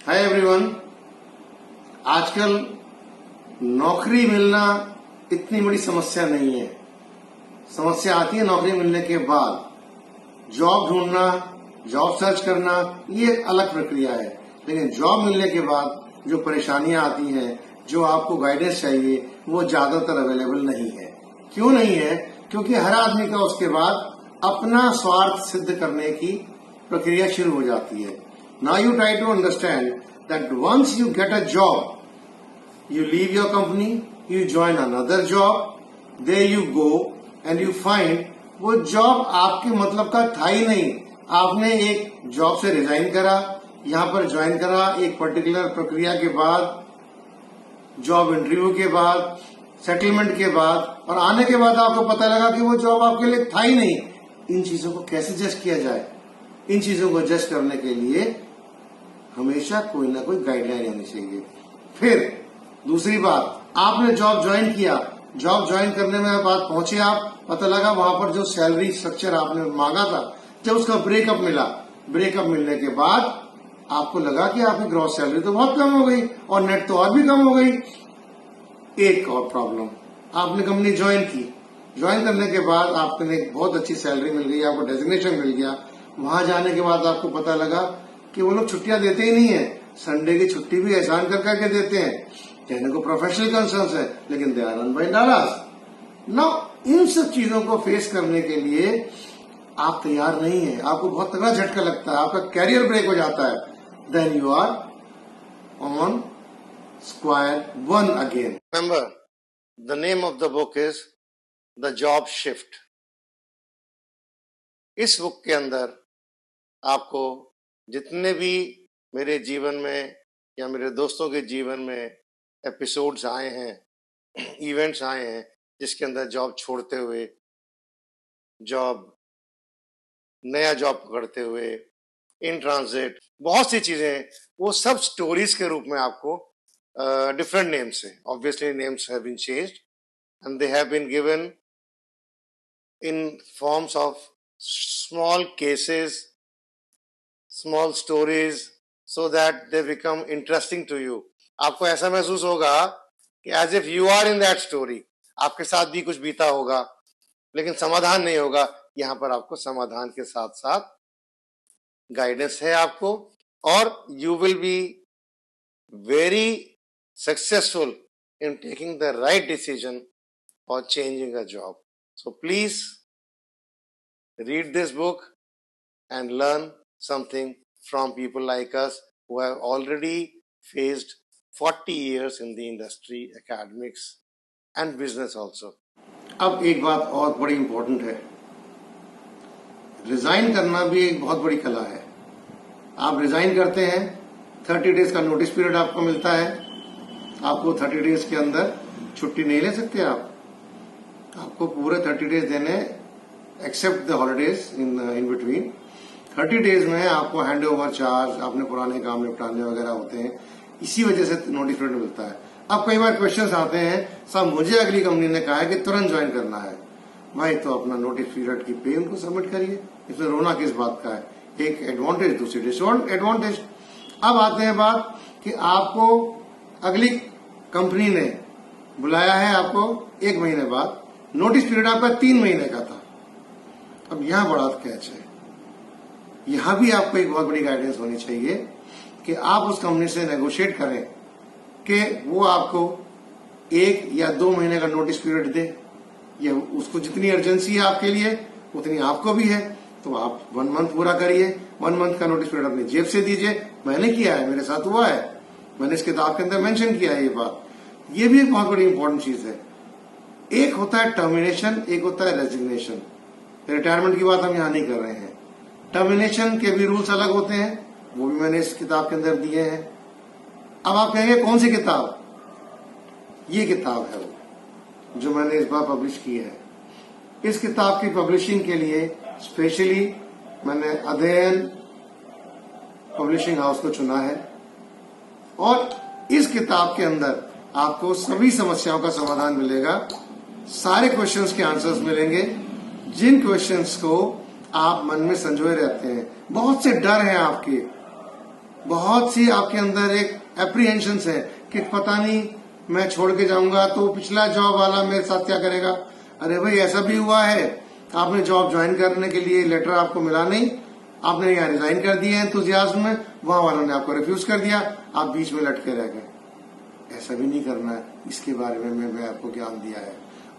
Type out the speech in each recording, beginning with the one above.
Hi everyone. आजकल नौकरी मिलना इतनी बड़ी समस्या नहीं है। समस्या आती है नौकरी मिलने के बाद। जॉब ढूंढना, जॉब सर्च करना, ये अलग प्रक्रिया है। लेकिन जॉब मिलने के बाद जो परेशानियां आती हैं, जो आपको गाइडेंस चाहिए, वो ज्यादातर अवेलेबल नहीं है। क्यों नहीं है? क्योंकि हर आदमी का उसके बाद अपना स्वार्थ सिद्ध करने की प्रक्रिया शुरू हो जाती है। Now you try to understand that once you get a job, you leave your company, you join another job, there you go and you find वो जॉब आपके मतलब का था ही नहीं। आपने एक जॉब से रिजाइन करा, यहाँ पर ज्वाइन करा, एक पर्टिकुलर प्रक्रिया के बाद, जॉब इंटरव्यू के बाद, सेटलमेंट के बाद, और आने के बाद आपको पता लगा कि वो जॉब आपके लिए था ही नहीं। इन चीजों को कैसे जज किया जाए? इन चीजों को जज करने के लिए हमेशा कोई ना कोई गाइडलाइन होनी चाहिए। फिर दूसरी बात, आपने जॉब ज्वाइन किया, जॉब ज्वाइन करने में बात पहुंचे, आप पता लगा वहां पर जो सैलरी स्ट्रक्चर आपने मांगा था, जब उसका ब्रेकअप मिला, ब्रेकअप मिलने के बाद आपको लगा कि आपकी ग्रॉस सैलरी तो बहुत कम हो गई और नेट तो और भी कम हो गई। एक और प्रॉब्लम, आपने कंपनी ज्वाइन की, ज्वाइन करने के बाद आपको एक बहुत अच्छी सैलरी मिल गई, आपको डेजिग्नेशन मिल गया। वहां जाने के बाद आपको पता लगा कि वो लोग छुट्टियां देते ही नहीं है, संडे की छुट्टी भी एहसान कर करके देते हैं। कहने को प्रोफेशनल कंसर्न्स है, लेकिन they are run by dollars. Now इन सब चीजों को फेस करने के लिए आप तैयार नहीं है, आपको बहुत तगड़ा झटका लगता है, आपका कैरियर ब्रेक हो जाता है, then you are on square one again. Remember, the name of the book is the job shift. इस बुक के अंदर आपको जितने भी मेरे जीवन में या मेरे दोस्तों के जीवन में एपिसोड्स आए हैं, इवेंट्स आए हैं, जिसके अंदर जॉब छोड़ते हुए, जॉब नया जॉब पकड़ते हुए, इन ट्रांजिट, बहुत सी चीजें, वो सब स्टोरीज के रूप में आपको डिफरेंट नेम्स है। Obviously names have been changed and they have been given in forms of small cases, small stories, so that they become interesting to you. आपको ऐसा महसूस होगा कि as if you are in that story, आपके साथ भी कुछ बीता होगा, लेकिन समाधान नहीं होगा। यहाँ पर आपको समाधान के साथ साथ गाइडेंस है आपको, और you will be very successful in taking the right decision or changing a job. So please read this book and learn something from people like us who have already faced 40 years in the industry, academics and business also. अब एक बात और बड़ी important है, resign करना भी एक बहुत बड़ी कला है। आप रिजाइन करते हैं, 30 डेज का नोटिस पीरियड आपको मिलता है। आपको 30 डेज के अंदर छुट्टी नहीं ले सकते आपको पूरे 30 डेज देने, except the holidays in between. 30 days में आपको हैंड ओवर चार्ज, अपने पुराने काम निपटाने वगैरह होते हैं, इसी वजह से नोटिस पीरियड मिलता है। अब कई बार क्वेश्चंस आते हैं, साहब मुझे अगली कंपनी ने कहा है कि तुरंत ज्वाइन करना है। भाई तो अपना नोटिस पीरियड की पे उनको सबमिट करिए, इसमें रोना किस बात का है? एक एडवांटेज, दूसरी डिसएडवांटेज। अब आते हैं बात कि आपको अगली कंपनी ने बुलाया है आपको 1 महीने बाद, नोटिस पीरियड आपका 3 महीने का था। अब यहां बड़ा कैच है, यहां भी आपको एक बहुत बड़ी गाइडेंस होनी चाहिए कि आप उस कंपनी से नेगोशिएट करें कि वो आपको 1 या 2 महीने का नोटिस पीरियड दे, या उसको जितनी अर्जेंसी है आपके लिए उतनी आपको भी है, तो आप 1 मंथ पूरा करिए। 1 मंथ का नोटिस पीरियड अपनी जेब से दीजिए। मैंने किया है, मेरे साथ हुआ है, मैंने इस किताब के अंदर मेंशन किया है ये बात। ये भी एक बहुत बड़ी इंपॉर्टेंट चीज है। एक होता है टर्मिनेशन, एक होता है रेजिग्नेशन। रिटायरमेंट की बात हम यहां नहीं कर रहे हैं। टर्मिनेशन के भी रूल्स अलग होते हैं, वो भी मैंने इस किताब के अंदर दिए हैं। अब आप कहेंगे कौन सी किताब? ये किताब है वो जो मैंने इस बार पब्लिश की है। इस किताब की पब्लिशिंग के लिए स्पेशली मैंने अध्ययन पब्लिशिंग हाउस को चुना है, और इस किताब के अंदर आपको सभी समस्याओं का समाधान मिलेगा, सारे क्वेश्चंस के आंसर्स मिलेंगे, जिन क्वेश्चंस को आप मन में संजोए रहते हैं। बहुत से डर हैं आपके बहुत सी आपके अंदर एक एप्रीहेंशन है कि पता नहीं मैं छोड़ के जाऊंगा तो पिछला जॉब वाला मेरे साथ क्या करेगा। अरे भाई, ऐसा भी हुआ है, आपने जॉब ज्वाइन करने के लिए लेटर आपको मिला नहीं, आपने यहाँ रिजाइन कर दिया एंथुसियाज्म में, वहां वालों ने आपको रिफ्यूज कर दिया, आप बीच में लटके रह गए। ऐसा भी नहीं करना है, इसके बारे में मैं आपको ज्ञान दिया है।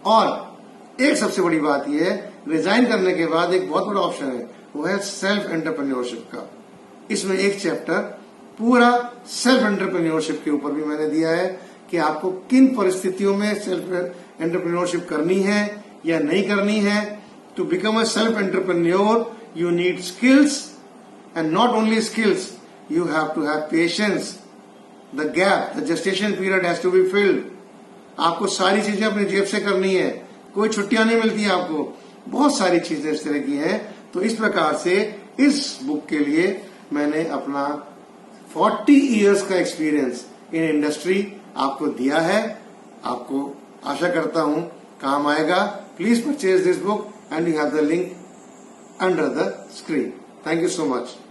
और एक सबसे बड़ी बात यह है, रिजाइन करने के बाद एक बहुत बड़ा ऑप्शन है, वो है सेल्फ एंटरप्रेन्योरशिप का। इसमें एक चैप्टर पूरा सेल्फ एंटरप्रेन्योरशिप के ऊपर भी मैंने दिया है कि आपको किन परिस्थितियों में सेल्फ एंटरप्रेन्योरशिप करनी है या नहीं करनी है। To become a self entrepreneur you need skills, and not only skills, you have to have patience. The gap, the gestation period has to be filled. आपको सारी चीजें अपनी जेब से करनी है, कोई छुट्टियां नहीं मिलती है आपको, बहुत सारी चीजें इस तरह की हैं। तो इस प्रकार से इस बुक के लिए मैंने अपना 40 इयर्स का एक्सपीरियंस इन इंडस्ट्री आपको दिया है। आपको आशा करता हूं काम आएगा। Please purchase this book and you have the link under the screen. Thank you so much.